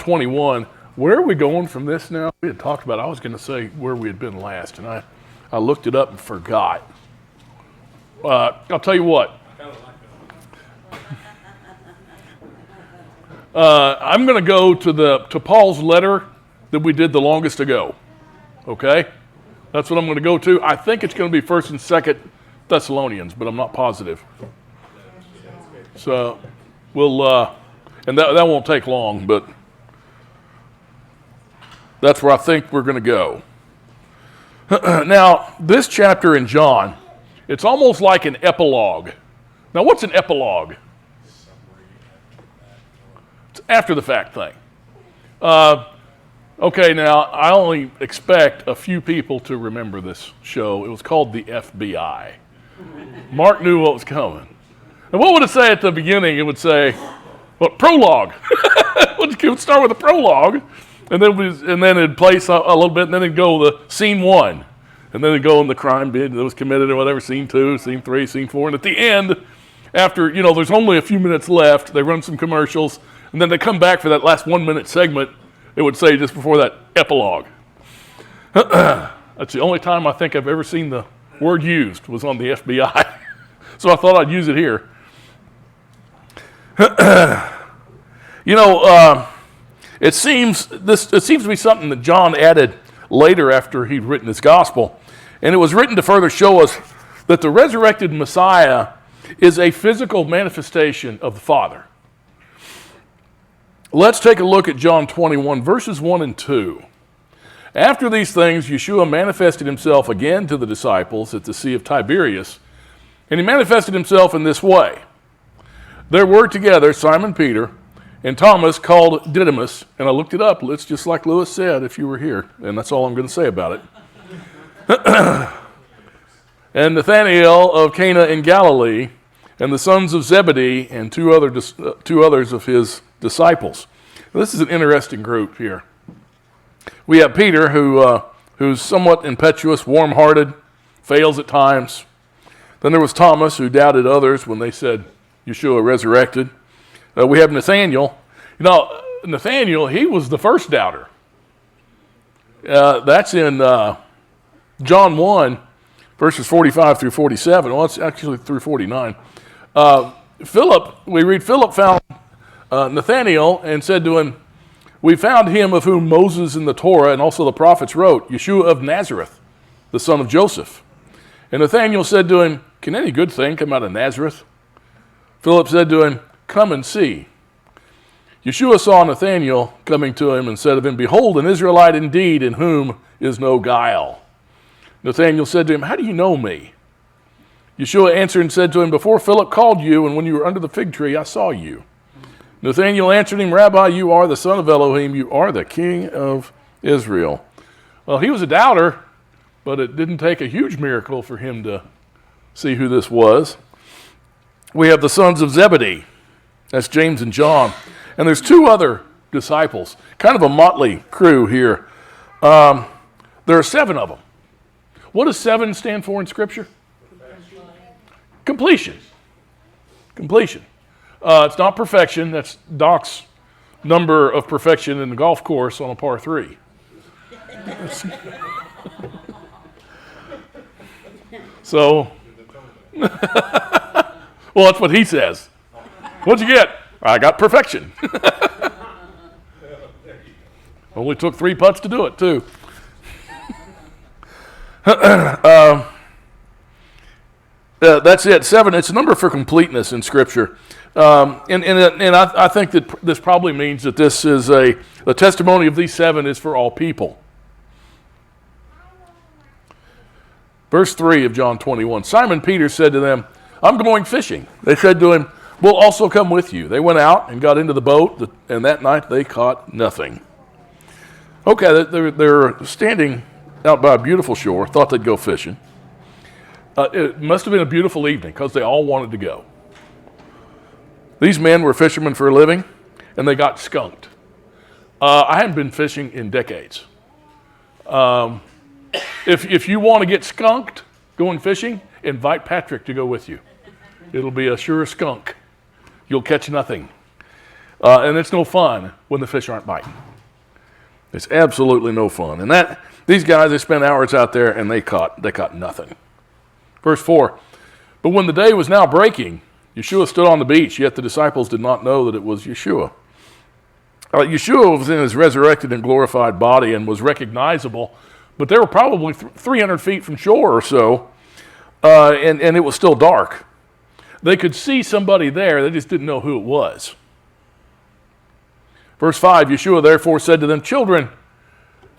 21. Where are we going from this now? We had talked about, I was going to say where we had been last, and I looked it up and forgot. I'll tell you what. I'm going to go to Paul's letter that we did the longest ago. Okay? That's what I'm going to go to. I think it's going to be 1st and 2nd Thessalonians, but I'm not positive. So we'll, and that won't take long, but that's where I think we're going to go. Now, this chapter in John, it's almost like an epilogue. Now, what's an epilogue? It's after the fact thing. Okay, now, I only expect a few people to remember this show. It was called the FBI. Mark knew what was coming. And what would it say at the beginning? It would say, well, prologue. It would start with a prologue, and then it'd place a little bit, and then it'd go to scene 1. And then it'd go in the crime bid that was committed or whatever, scene 2, scene 3, scene 4. And at the end, after, there's only a few minutes left, they run some commercials, and then they come back for that last 1-minute segment. It would say just before that, epilogue. That's the only time I think I've ever seen the word used was on the FBI. So I thought I'd use it here. It seems to be something that John added later after he'd written his gospel. And it was written to further show us that the resurrected Messiah is a physical manifestation of the Father. Let's take a look at John 21, verses 1 and 2. After these things, Yeshua manifested himself again to the disciples at the Sea of Tiberias, and he manifested himself in this way. There were together Simon Peter and Thomas called Didymus, and I looked it up. It's just like Lewis said if you were here, and that's all I'm going to say about it. And Nathanael of Cana in Galilee, and the sons of Zebedee, and two others of his disciples. This is an interesting group here. We have Peter, who's somewhat impetuous, warm-hearted, fails at times. Then there was Thomas, who doubted others when they said Yeshua resurrected. We have Nathanael. Nathanael, he was the first doubter. That's in John 1, verses 45 through 47. Well, it's actually through 49. We read Philip found Nathanael and said to him, "We found him of whom Moses in the Torah and also the prophets wrote, Yeshua of Nazareth, the son of Joseph." And Nathanael said to him, "Can any good thing come out of Nazareth?" Philip said to him, "Come and see." Yeshua saw Nathanael coming to him and said of him, "Behold, an Israelite indeed, in whom is no guile." Nathanael said to him, "How do you know me?" Yeshua answered and said to him, "Before Philip called you, and when you were under the fig tree, I saw you." Nathanael answered him, "Rabbi, you are the son of Elohim, you are the king of Israel." Well, he was a doubter, but it didn't take a huge miracle for him to see who this was. We have the sons of Zebedee. That's James and John. And there's two other disciples, kind of a motley crew here. There are 7 of them. What does 7 stand for in Scripture? Completion. It's not perfection. That's Doc's number of perfection in the golf course on a par 3. So, well, that's what he says. What'd you get? I got perfection. Only took 3 putts to do it, too. That's it. 7. It's a number for completeness in Scripture, and I think that this probably means that this is the testimony of these 7 is for all people. Verse 3 of John 21. Simon Peter said to them, "I'm going fishing." They said to him, "We'll also come with you." They went out and got into the boat, and that night they caught nothing. Okay, they're standing out by a beautiful shore, thought they'd go fishing. It must have been a beautiful evening because they all wanted to go. These men were fishermen for a living, and they got skunked. I hadn't been fishing in decades. If you want to get skunked going fishing, invite Patrick to go with you. It'll be a sure skunk. You'll catch nothing. And it's no fun when the fish aren't biting. It's absolutely no fun. And these guys, they spent hours out there and they caught nothing. Verse 4, but when the day was now breaking, Yeshua stood on the beach, yet the disciples did not know that it was Yeshua. Yeshua was in his resurrected and glorified body and was recognizable, but they were probably 300 feet from shore or so, and it was still dark. They could see somebody there, they just didn't know who it was. Verse 5, Yeshua therefore said to them, children,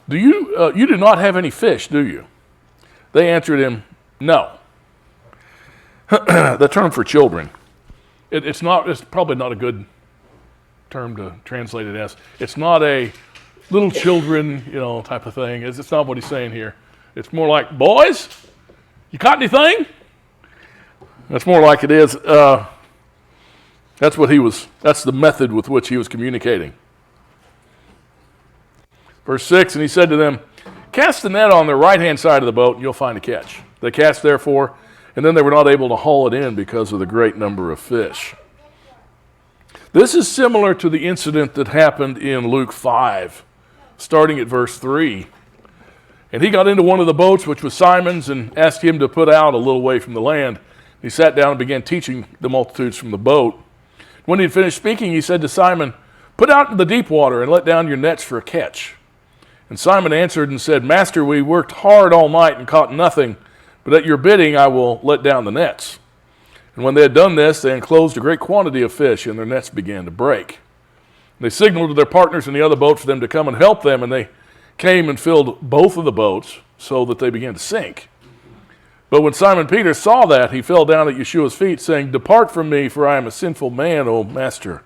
you do not have any fish, do you? They answered him, no. The term for children, it's probably not a good term to translate it as. It's not a little children, type of thing. It's not what he's saying here. It's more like, boys, you caught anything? That's more like it is. That's the method with which he was communicating. Verse 6, and he said to them, cast the net on the right-hand side of the boat, and you'll find a catch. They cast therefore, and then they were not able to haul it in because of the great number of fish. This is similar to the incident that happened in Luke 5, starting at verse 3. And he got into one of the boats, which was Simon's, and asked him to put out a little way from the land. He sat down and began teaching the multitudes from the boat. When he had finished speaking, he said to Simon, put out into the deep water and let down your nets for a catch. And Simon answered and said, Master, we worked hard all night and caught nothing, but at your bidding I will let down the nets. And when they had done this, they enclosed a great quantity of fish, and their nets began to break. They signaled to their partners in the other boat for them to come and help them, and they came and filled both of the boats so that they began to sink. But when Simon Peter saw that, he fell down at Yeshua's feet, saying, depart from me, for I am a sinful man, O Master.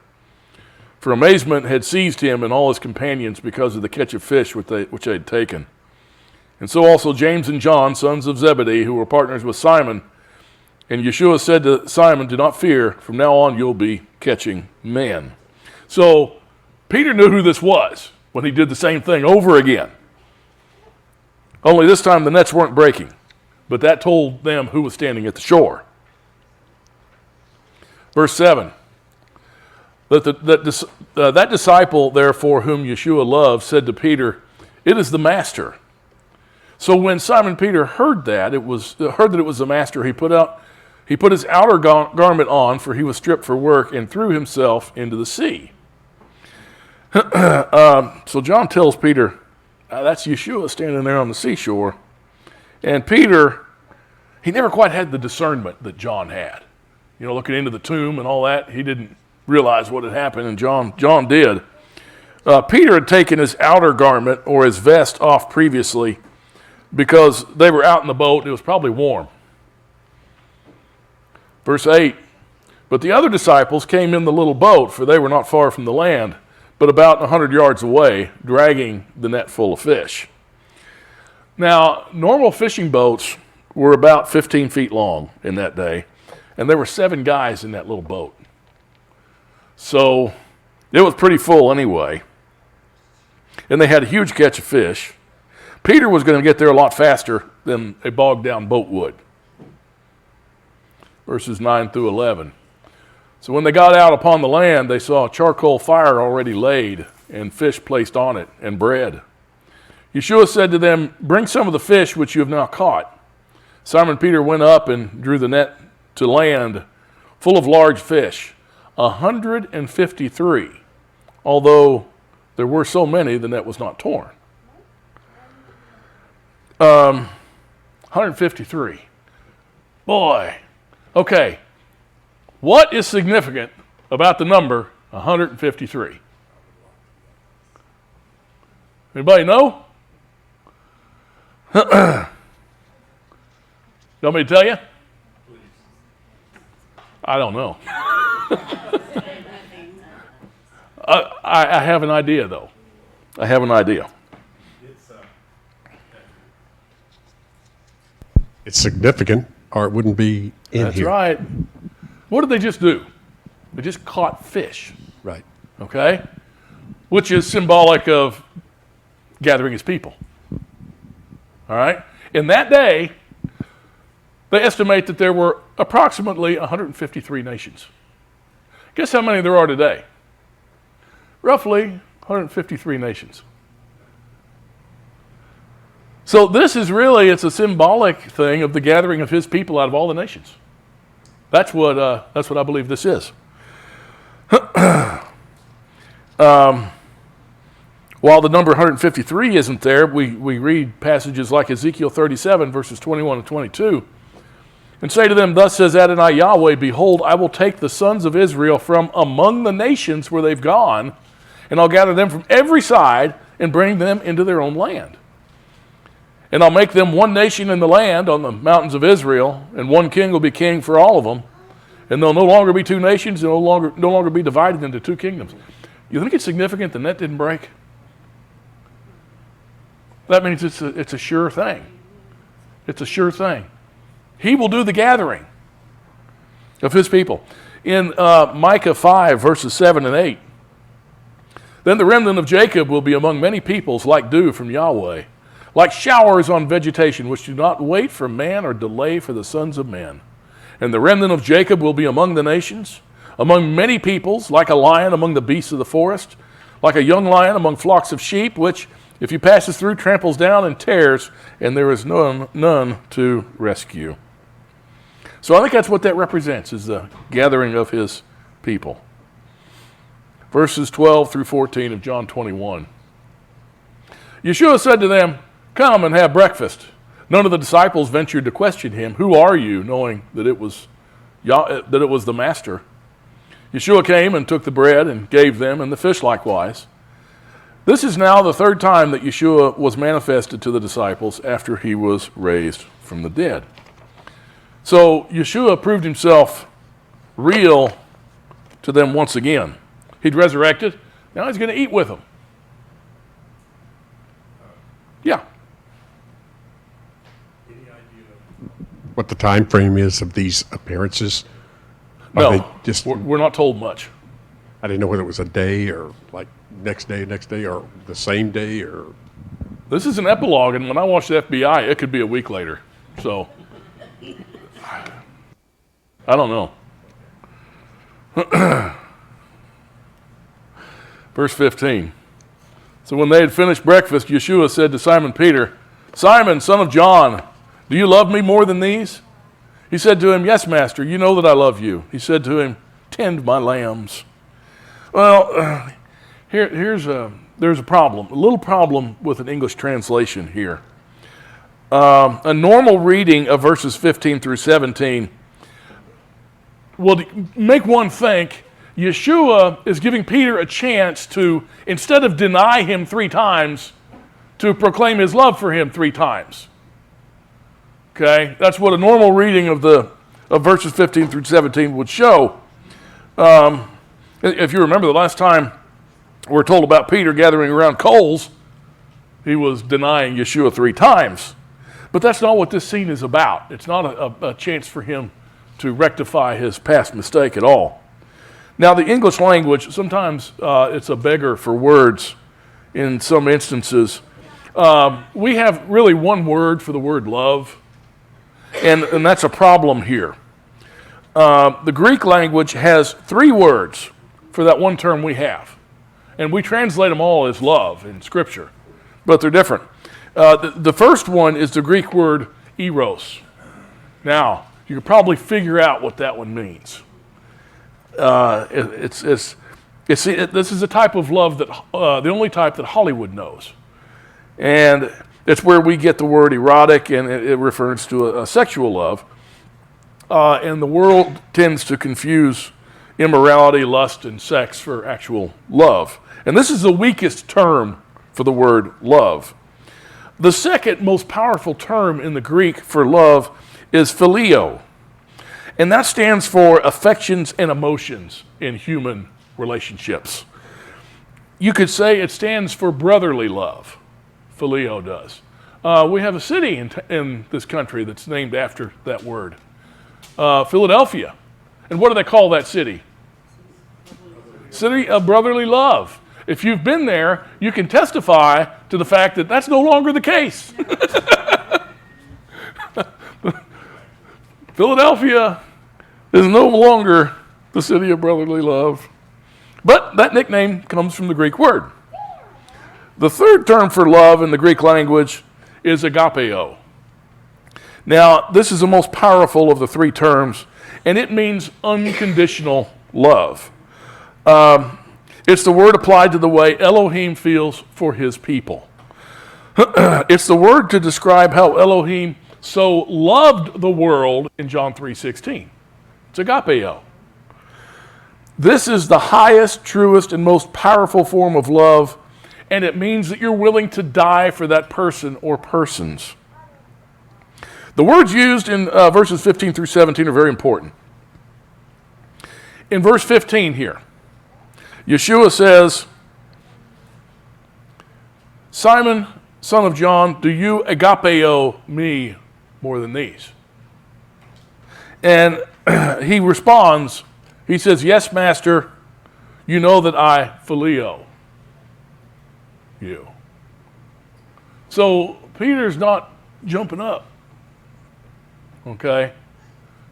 For amazement had seized him and all his companions because of the catch of fish which they had taken. And so also James and John, sons of Zebedee, who were partners with Simon. And Yeshua said to Simon, do not fear, from now on you'll be catching men. So Peter knew who this was when he did the same thing over again. Only this time the nets weren't breaking, but that told them who was standing at the shore. Verse 7. That disciple, therefore, whom Yeshua loved, said to Peter, it is the Master. So when Simon Peter heard that it was the Master, he put his outer garment on, for he was stripped for work, and threw himself into the sea. So John tells Peter, that's Yeshua standing there on the seashore. And Peter, he never quite had the discernment that John had. Looking into the tomb and all that, he didn't realize what had happened, and John did. Peter had taken his outer garment or his vest off previously because they were out in the boat. It was probably warm. Verse 8, but the other disciples came in the little boat, for they were not far from the land, but about 100 yards away, dragging the net full of fish. Now, normal fishing boats were about 15 feet long in that day, and there were 7 guys in that little boat. So it was pretty full anyway. And they had a huge catch of fish. Peter was going to get there a lot faster than a bogged down boat would. Verses 9 through 11. So when they got out upon the land, they saw a charcoal fire already laid, and fish placed on it, and bread. Yeshua said to them, bring some of the fish which you have now caught. Simon Peter went up and drew the net to land, full of large fish, 153, although there were so many, the net was not torn. 153. Boy. Okay. What is significant about the number 153? Anybody know? You want me to tell you? I don't know. I have an idea, though. I have an idea. It's significant, or it wouldn't be in That's here. right. What did they just do? They just caught fish. Right. Okay? Which is symbolic of gathering his people. All right? In that day, they estimate that there were approximately 153 nations. Guess how many there are today? roughly 153 nations. So this is really, it's a symbolic thing of the gathering of his people out of all the nations. That's what I believe this is. While the number 153 isn't there, we read passages like Ezekiel 37, verses 21 and 22, and say to them, thus says Adonai Yahweh, behold, I will take the sons of Israel from among the nations where they've gone, and I'll gather them from every side and bring them into their own land. And I'll make them one nation in the land on the mountains of Israel, and one king will be king for all of them. And they'll no longer be two nations, and no longer be divided into two kingdoms. You think it's significant the net didn't break? That means it's a sure thing. It's a sure thing. He will do the gathering of his people. In Micah 5, verses 7 and 8, then the remnant of Jacob will be among many peoples like dew from Yahweh, like showers on vegetation, which do not wait for man or delay for the sons of men. And the remnant of Jacob will be among the nations, among many peoples, like a lion among the beasts of the forest, like a young lion among flocks of sheep, which, if he passes through, tramples down and tears, and there is none to rescue. So I think that's what that represents, is the gathering of his people. Verses 12 through 14 of John 21. Yeshua said to them, come and have breakfast. None of the disciples ventured to question him, who are you, knowing that it was the master. Yeshua came and took the bread and gave them, and the fish likewise. This is now the third time that Yeshua was manifested to the disciples after he was raised from the dead. So Yeshua proved himself real to them once again. He'd resurrected. Now he's going to eat with them. Yeah. What the time frame is of these appearances? No, we're not told much. I didn't know whether it was a day or like next day, or the same day, or... This is an epilogue, and when I watch the FBI, it could be a week later. So, I don't know. Verse 15. So when they had finished breakfast, Yeshua said to Simon Peter, Simon, son of John, do you love me more than these? He said to him, yes, master, you know that I love you. He said to him, tend my lambs. Well, there's a problem, a little problem with an English translation here. A normal reading of verses 15 through 17 will make one think Yeshua is giving Peter a chance to, instead of deny him 3 times, to proclaim his love for him 3 times. Okay, that's what a normal reading of verses 15 through 17 would show. If you remember the last time we're told about Peter gathering around coals, he was denying Yeshua 3 times. But that's not what this scene is about. It's not a chance for him to rectify his past mistake at all. Now, the English language, sometimes it's a beggar for words in some instances. We have really one word for the word love, and that's a problem here. The Greek language has 3 words for that one term we have, and we translate them all as love in Scripture, but they're different. The first one is the Greek word eros. Now, you could probably figure out what that one means. This is a type of love that the only type that Hollywood knows, and it's where we get the word erotic, and it refers to a sexual love. And the world tends to confuse immorality, lust, and sex for actual love. And this is the weakest term for the word love. The second most powerful term in the Greek for love is phileo. And that stands for affections and emotions in human relationships. You could say it stands for brotherly love. Phileo does. We have a city in this country that's named after that word. Philadelphia. And what do they call that city? City of brotherly love. If you've been there, you can testify to the fact that that's no longer the case. Philadelphia is no longer the city of brotherly love. But that nickname comes from the Greek word. The third term for love in the Greek language is agapeo. Now, this is the most powerful of the three terms, and it means unconditional love. It's the word applied to the way Elohim feels for his people. It's the word to describe how Elohim so loved the world in John 3:16. It's agapeo. This is the highest, truest, and most powerful form of love, and it means that you're willing to die for that person or persons. The words used in verses 15 through 17 are very important. In verse 15 here, Yeshua says, Simon, son of John, do you agapeo me more than these? And he responds, he says, yes, master, you know that I phileo you. So Peter's not jumping up, okay?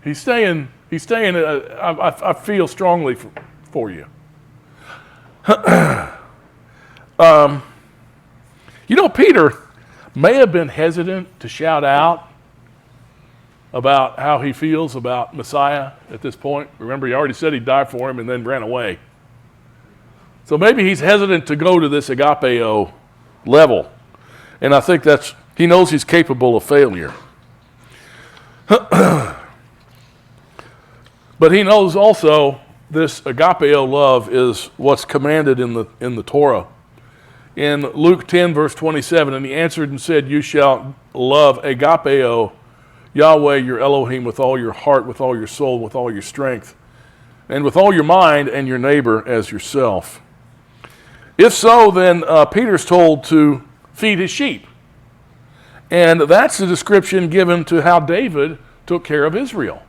He's staying, I feel strongly for you. Peter may have been hesitant to shout out about how he feels about Messiah at this point. Remember, he already said he'd die for him and then ran away. So maybe he's hesitant to go to this agapeo level. And I think he knows he's capable of failure. But he knows also this agapeo love is what's commanded in the Torah. In Luke 10, verse 27, and he answered and said, you shall love agapeo Yahweh your Elohim with all your heart, with all your soul, with all your strength, and with all your mind, and your neighbor as yourself. If so, then Peter's told to feed his sheep. And that's the description given to how David took care of Israel.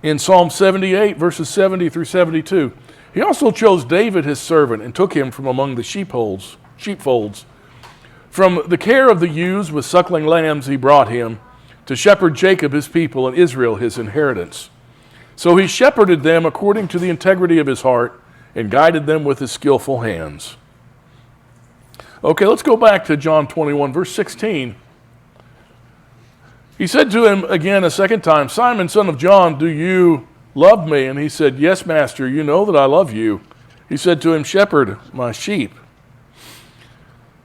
In Psalm 78, verses 70 through 72, he also chose David his servant and took him from among the sheepfolds. From the care of the ewes with suckling lambs he brought him, to shepherd Jacob his people and Israel his inheritance. So he shepherded them according to the integrity of his heart and guided them with his skillful hands. Okay, let's go back to John 21, verse 16. He said to him again a second time, Simon, son of John, do you love me? And he said, yes, master, you know that I love you. He said to him, shepherd my sheep.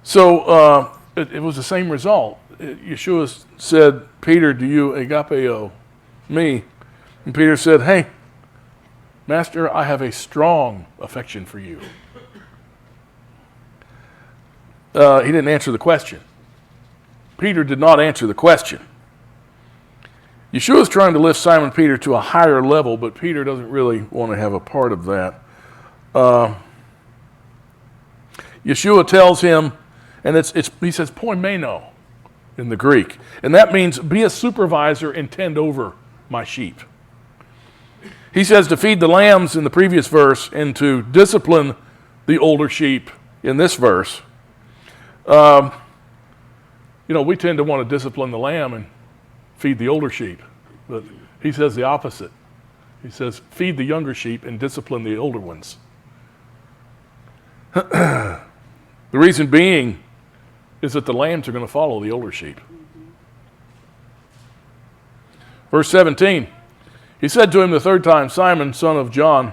So it was the same result. Yeshua said, Peter, do you agapeo me? And Peter said, hey, master, I have a strong affection for you. He didn't answer the question. Peter did not answer the question. Yeshua is trying to lift Simon Peter to a higher level, but Peter doesn't really want to have a part of that. Yeshua tells him, and he says poimeno in the Greek, and that means be a supervisor and tend over my sheep. He says to feed the lambs in the previous verse and to discipline the older sheep in this verse. We tend to want to discipline the lamb and feed the older sheep, but he says the opposite. He says feed the younger sheep and discipline the older ones. The reason being is that the lambs are going to follow the older sheep. Verse 17, he said to him the third time, Simon, son of John,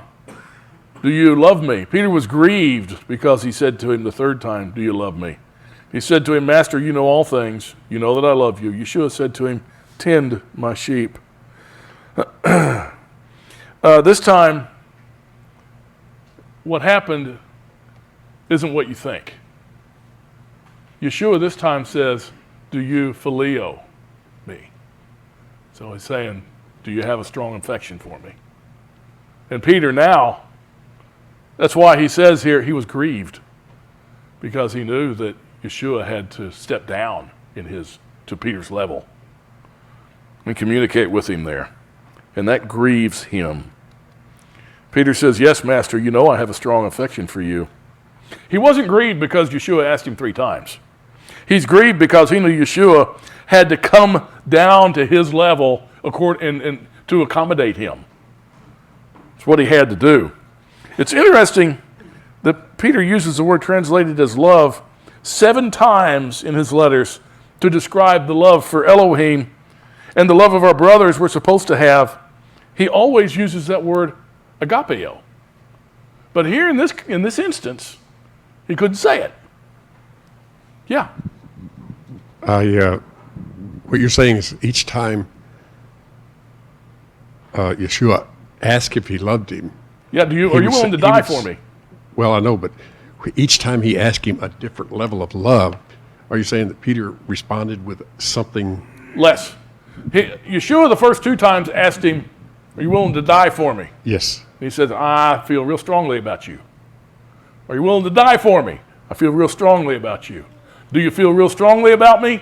do you love me? Peter was grieved because he said to him the third time, do you love me? He said to him, Master, you know all things. You know that I love you. Yeshua said to him, tend my sheep. This time, what happened isn't what you think. Yeshua this time says, do you phileo me? So he's saying, do you have a strong affection for me? And Peter now, that's why he says here he was grieved, because he knew that Yeshua had to step down to Peter's level and communicate with him there. And that grieves him. Peter says, yes, Master, you know I have a strong affection for you. He wasn't grieved because Yeshua asked him 3 times. He's grieved because he knew Yeshua had to come down to his level and to accommodate him. It's what he had to do. It's interesting that Peter uses the word translated as love 7 times in his letters to describe the love for Elohim and the love of our brothers we're supposed to have. He always uses that word agapeo. But here in this instance, he couldn't say it. Yeah. What you're saying is each time Yeshua asked if he loved him. Yeah, are you willing to die for me? Well, I know, but each time he asked him a different level of love, are you saying that Peter responded with something less? Yeshua the first 2 times asked him, are you willing to die for me? Yes. And he says, I feel real strongly about you. Are you willing to die for me? I feel real strongly about you. Do you feel real strongly about me?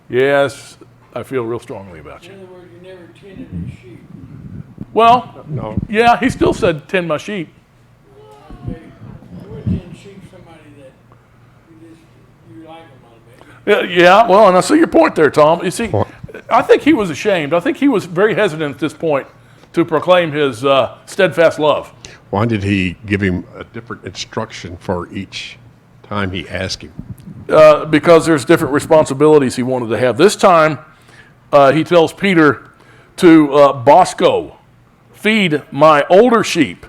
Yes, I feel real strongly about you. In other words, you never tended his sheep. Well, No. yeah, he still said, tend my sheep. Okay. You would tend sheep somebody that you like them a little bit. Yeah, well, and I see your point there, Tom. You see, I think he was ashamed. I think he was very hesitant at this point to proclaim his steadfast love. Why did he give him a different instruction for each time he asked him? Because there's different responsibilities he wanted to have. This time, he tells Peter to Bosco, feed my older sheep.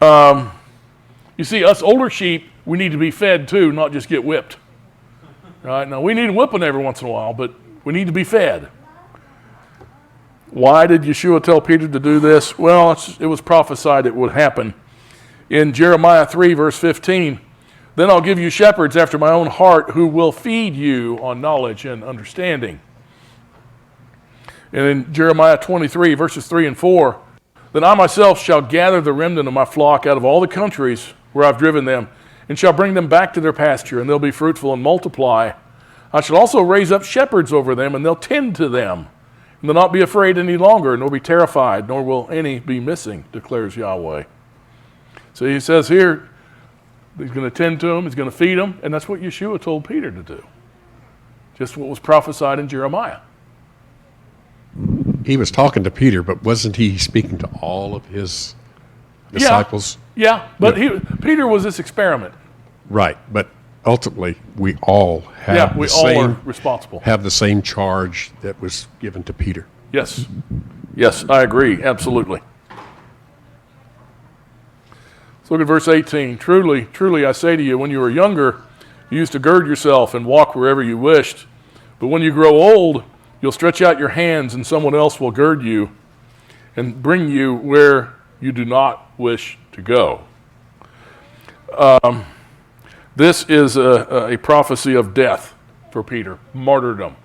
You see, us older sheep, we need to be fed too, not just get whipped. Right? Now, we need whipping every once in a while, but we need to be fed. Why did Yeshua tell Peter to do this? Well, it was prophesied it would happen. In Jeremiah 3, verse 15, then I'll give you shepherds after my own heart who will feed you on knowledge and understanding. And in Jeremiah 23, verses 3 and 4, then I myself shall gather the remnant of my flock out of all the countries where I've driven them, and shall bring them back to their pasture, and they'll be fruitful and multiply. I shall also raise up shepherds over them, and they'll tend to them. And they'll not be afraid any longer, nor be terrified, nor will any be missing, declares Yahweh. So he says here, he's going to tend to them, he's going to feed them, and that's what Yeshua told Peter to do. Just what was prophesied in Jeremiah. He was talking to Peter, but wasn't he speaking to all of his disciples? Yeah, but Peter was this experiment. Right, but ultimately we all have are responsible. Have the same charge that was given to Peter. Yes, I agree, absolutely. Let's look at verse 18. Truly, truly, I say to you, when you were younger, you used to gird yourself and walk wherever you wished. But when you grow old, you'll stretch out your hands, and someone else will gird you and bring you where you do not wish to go. This is a prophecy of death for Peter, martyrdom.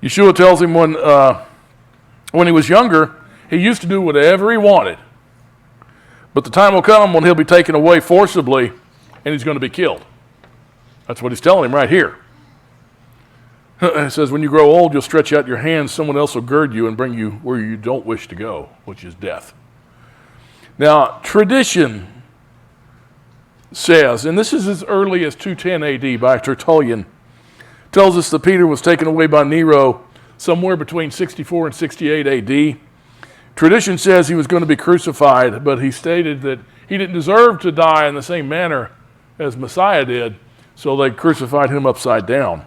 Yeshua tells him when he was younger, he used to do whatever he wanted. But the time will come when he'll be taken away forcibly and he's going to be killed. That's what he's telling him right here. It says, when you grow old, you'll stretch out your hands, someone else will gird you and bring you where you don't wish to go, which is death. Now, tradition says, and this is as early as 210 AD by Tertullian, tells us that Peter was taken away by Nero somewhere between 64 and 68 AD. Tradition says he was going to be crucified, but he stated that he didn't deserve to die in the same manner as Messiah did, so they crucified him upside down.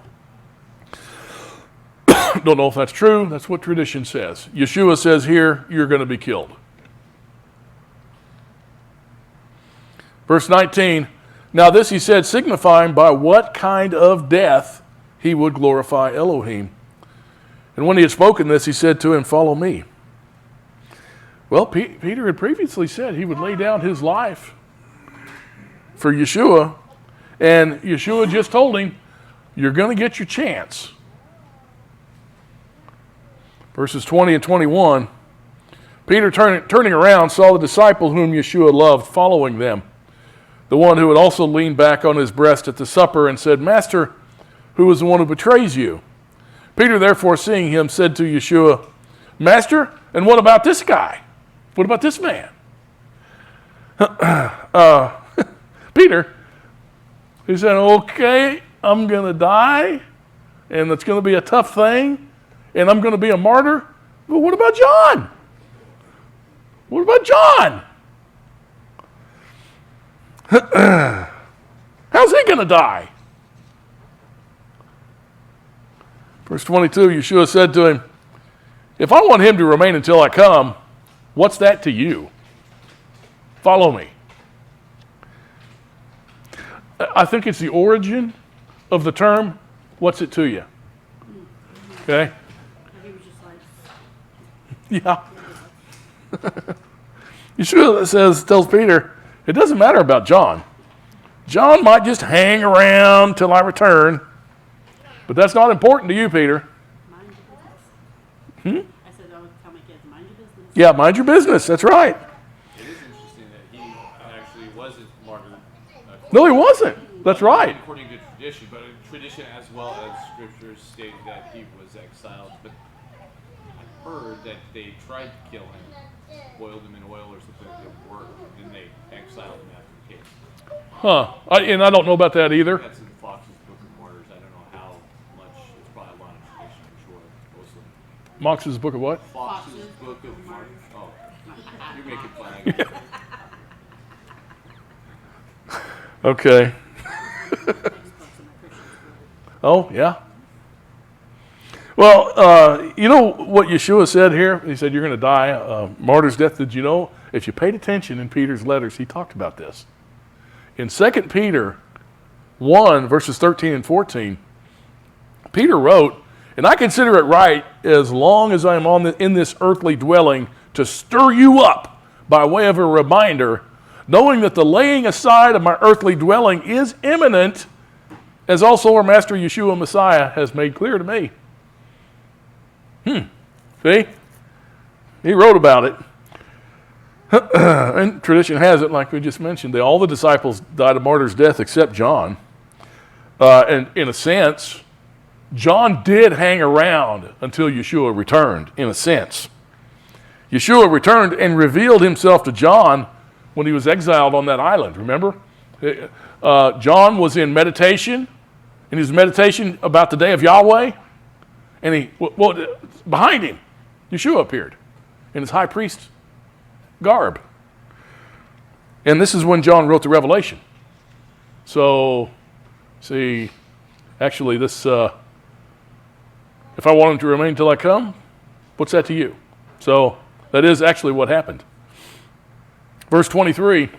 Don't know if that's true. That's what tradition says. Yeshua says here, you're going to be killed. Verse 19, now this he said, signifying by what kind of death he would glorify Elohim. And when he had spoken this, he said to him, follow me. Well, Peter had previously said he would lay down his life for Yeshua, and Yeshua just told him, you're going to get your chance. Verses 20 and 21, Peter turning around saw the disciple whom Yeshua loved following them, the one who had also leaned back on his breast at the supper and said, Master, who is the one who betrays you? Peter, therefore, seeing him, said to Yeshua, Master, and what about this guy? What about this man? Peter, he said, okay, I'm going to die, and it's going to be a tough thing, and I'm going to be a martyr, but what about John? What about John? How's he going to die? Verse 22, Yeshua said to him, if I want him to remain until I come, what's that to you? Follow me. I think it's the origin of the term, what's it to you? Okay? He was just like, Yeah. Yeshua tells Peter, it doesn't matter about John. John might just hang around till I return, but that's not important to you, Peter. mind your business. I said, I would tell my kids, mind your business. Yeah, mind your business. That's right. It is interesting that he actually wasn't martyred. No, he wasn't. That's right. According to tradition, but tradition as well as scriptures state that he was exiled. But I heard that they tried to kill him, boiled him in oil or something that didn't work, and they exiled him after the case. Huh. And I don't know about that either. That's in Fox's Book of Martyrs. I don't know how much. It's probably a lot of tradition, I'm sure, mostly. Mox's book of what? Fox's Book of Martyrs. Oh, you're making fun of it. Okay. Oh, yeah. Well, you know what Yeshua said here? He said, you're going to die martyr's death. Did you know? If you paid attention in Peter's letters, he talked about this. In 2 Peter 1, verses 13 and 14, Peter wrote, and I consider it right as long as I am in this earthly dwelling to stir you up by way of a reminder, knowing that the laying aside of my earthly dwelling is imminent, as also our Master Yeshua Messiah has made clear to me. See? He wrote about it. And tradition has it, like we just mentioned, that all the disciples died a martyr's death except John. And in a sense, John did hang around until Yeshua returned, in a sense. Yeshua returned and revealed himself to John when he was exiled on that island, remember? John was in meditation, and his meditation about the day of Yahweh, and behind him, Yeshua appeared in his high priest garb. And this is when John wrote the Revelation. So, see, actually this, if I want him to remain until I come, what's that to you? So, that is actually what happened. Verse 23,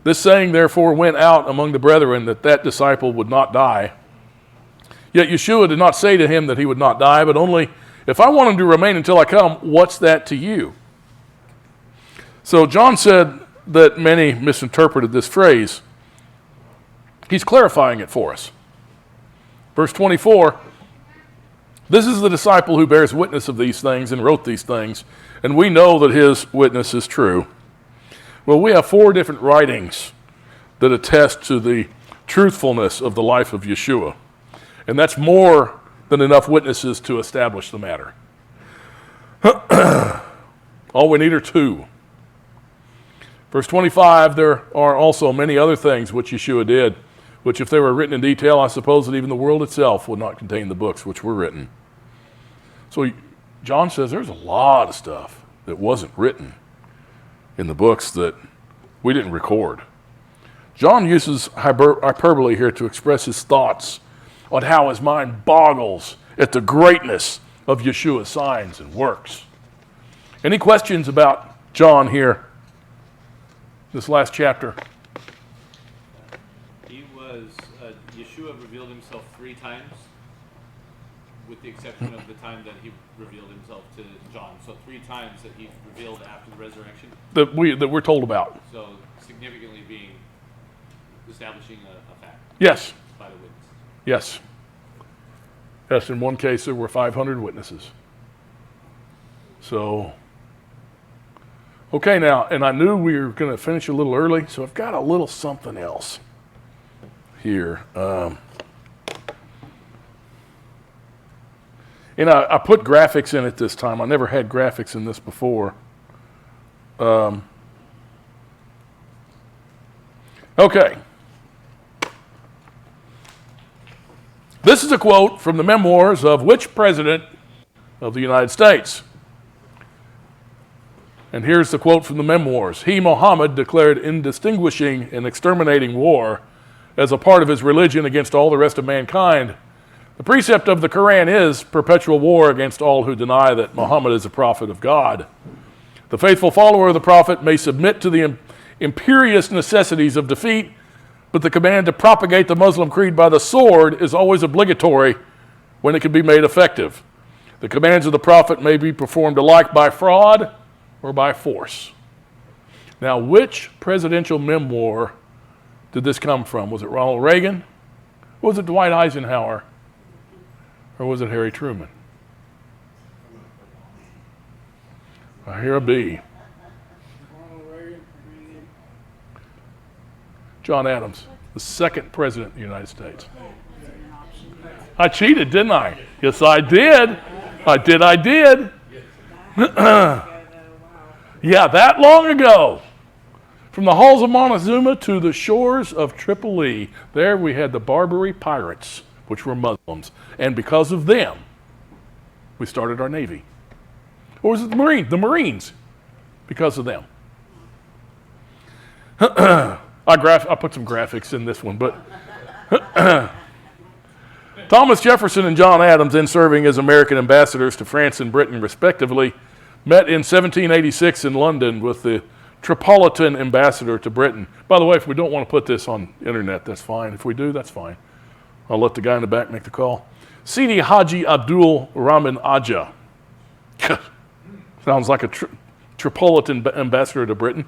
this saying therefore went out among the brethren that disciple would not die. Yet Yeshua did not say to him that he would not die, but only, if I want him to remain until I come, what's that to you? So John said that many misinterpreted this phrase. He's clarifying it for us. Verse 24, this is the disciple who bears witness of these things and wrote these things, and we know that his witness is true. Well, we have 4 different writings that attest to the truthfulness of the life of Yeshua. And that's more than enough witnesses to establish the matter. All we need are 2. Verse 25, there are also many other things which Yeshua did, which if they were written in detail, I suppose that even the world itself would not contain the books which were written. So John says there's a lot of stuff that wasn't written in the books that we didn't record. John uses hyperbole here to express his thoughts on how his mind boggles at the greatness of Yeshua's signs and works. Any questions about John here, this last chapter? Yeshua revealed himself 3 times, with the exception of the time that he revealed himself to John. So 3 times that he revealed after the resurrection. That we're told about. So significantly establishing a fact. Yes. By the witness. Yes. Yes, in one case there were 500 witnesses. So, okay now, and I knew we were going to finish a little early, so I've got a little something else here. And I put graphics in it this time. I never had graphics in this before. Okay. This is a quote from the memoirs of which president of the United States? And here's the quote from the memoirs. He, Muhammad, declared indistinguishing and exterminating war as a part of his religion against all the rest of mankind. The precept of the Quran is perpetual war against all who deny that Muhammad is a prophet of God. The faithful follower of the prophet may submit to the imperious necessities of defeat, but the command to propagate the Muslim creed by the sword is always obligatory when it can be made effective. The commands of the prophet may be performed alike by fraud or by force. Now, which presidential memoir did this come from? Was it Ronald Reagan? Or was it Dwight Eisenhower? Or was it Harry Truman? I hear a B. Ronald Reagan. John Adams, the second president of the United States. I cheated, didn't I? Yes, I did. I did. Yeah, that long ago. From the halls of Montezuma to the shores of Tripoli, there we had the Barbary pirates, which were Muslims. And because of them, we started our Navy. Or was it the Marines? The Marines, because of them. I put some graphics in this one, but Thomas Jefferson and John Adams, then serving as American ambassadors to France and Britain respectively, met in 1786 in London with the Tripolitan ambassador to Britain. By the way, if we don't want to put this on the internet, that's fine. If we do, that's fine. I'll let the guy in the back make the call. Sidi Haji Abdul Rahman Aja. Sounds like a Tripolitan ambassador to Britain.